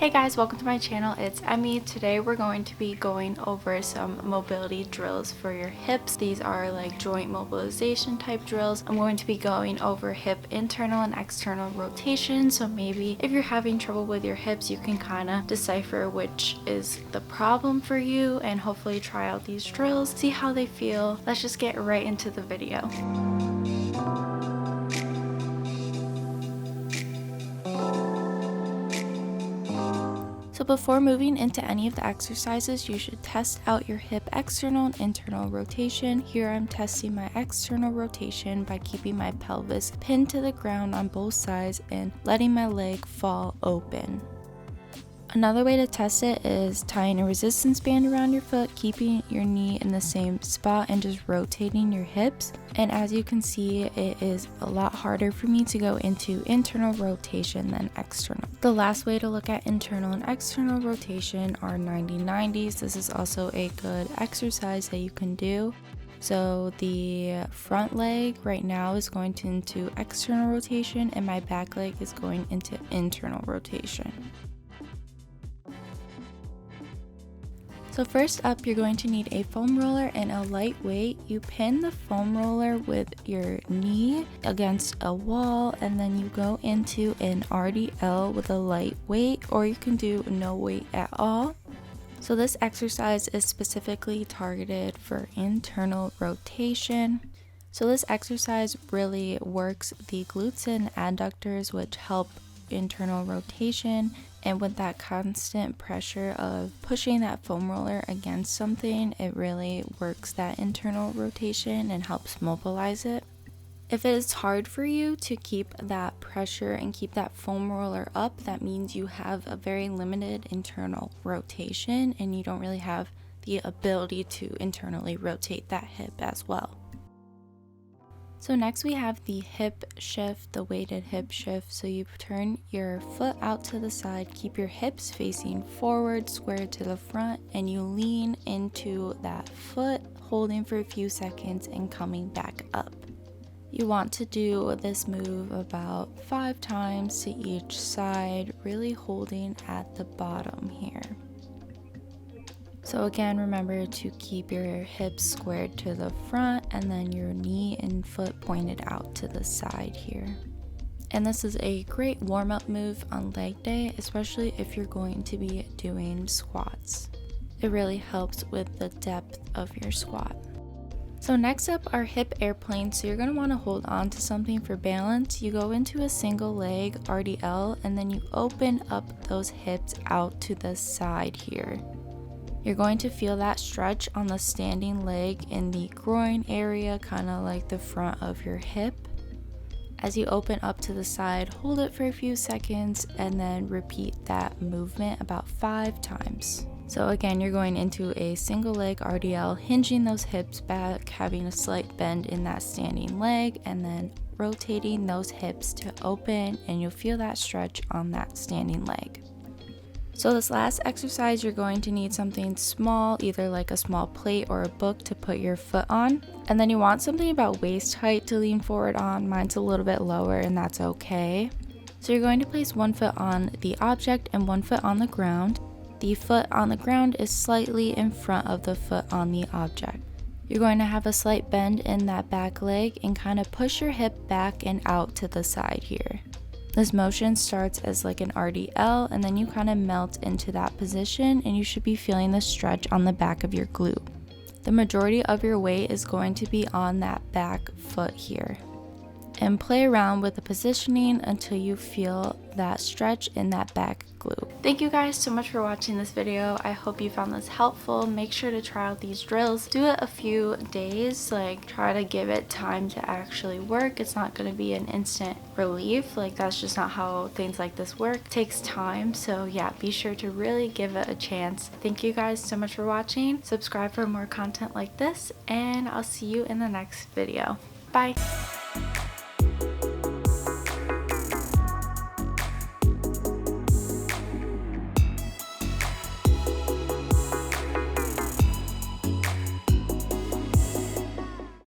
Hey guys, welcome to my channel. It's Emmy. Today we're going to be going over some mobility drills for your hips. These are like joint mobilization type drills. I'm going to be going over hip internal and external rotation, so maybe if you're having trouble with your hips, you can kind of decipher which is the problem for you and hopefully try out these drills, see how they feel. Let's just get right into the video. So before moving into any of the exercises, you should test out your hip external and internal rotation. Here I'm testing my external rotation by keeping my pelvis pinned to the ground on both sides and letting my leg fall open. Another way to test it is tying a resistance band around your foot, keeping your knee in the same spot and just rotating your hips. And as you can see, it is a lot harder for me to go into internal rotation than external. The last way to look at internal and external rotation are 90-90s. This is also a good exercise that you can do. So the front leg right now is going into external rotation and my back leg is going into internal rotation. So first up, you're going to need a foam roller and a light weight. You pin the foam roller with your knee against a wall and then you go into an RDL with a light weight, or you can do no weight at all. So this exercise is specifically targeted for internal rotation. So this exercise really works the glutes and adductors, which help internal rotation, and with that constant pressure of pushing that foam roller against something, it really works that internal rotation and helps mobilize it. If it is hard for you to keep that pressure and keep that foam roller up, that means you have a very limited internal rotation and you don't really have the ability to internally rotate that hip as well. So next we have the hip shift, the weighted hip shift. So you turn your foot out to the side, keep your hips facing forward, square to the front, and you lean into that foot, holding for a few seconds and coming back up. You want to do this move about 5 times to each side, really holding at the bottom here. So again, remember to keep your hips squared to the front and then your knee and foot pointed out to the side here. And this is a great warm-up move on leg day, especially if you're going to be doing squats. It really helps with the depth of your squat. So next up are hip airplanes. So you're going to want to hold on to something for balance. You go into a single leg RDL and then you open up those hips out to the side here. You're going to feel that stretch on the standing leg in the groin area, kind of like the front of your hip. As you open up to the side, hold it for a few seconds and then repeat that movement about 5 times. So again, you're going into a single leg RDL, hinging those hips back, having a slight bend in that standing leg, and then rotating those hips to open, and you'll feel that stretch on that standing leg. So this last exercise, you're going to need something small, either like a small plate or a book to put your foot on. And then you want something about waist height to lean forward on. Mine's a little bit lower and that's okay. So you're going to place one foot on the object and one foot on the ground. The foot on the ground is slightly in front of the foot on the object. You're going to have a slight bend in that back leg and kind of push your hip back and out to the side here. This motion starts as like an RDL and then you kind of melt into that position and you should be feeling the stretch on the back of your glute. The majority of your weight is going to be on that back foot here. And play around with the positioning until you feel that stretch in that back glute. Thank you guys so much for watching this video. I hope you found this helpful. Make sure to try out these drills. Do it a few days, like try to give it time to actually work. It's not going to be an instant relief. Like that's just not how things like this work. It takes time. So yeah, be sure to really give it a chance. Thank you guys so much for watching. Subscribe for more content like this and I'll see you in the next video. Bye.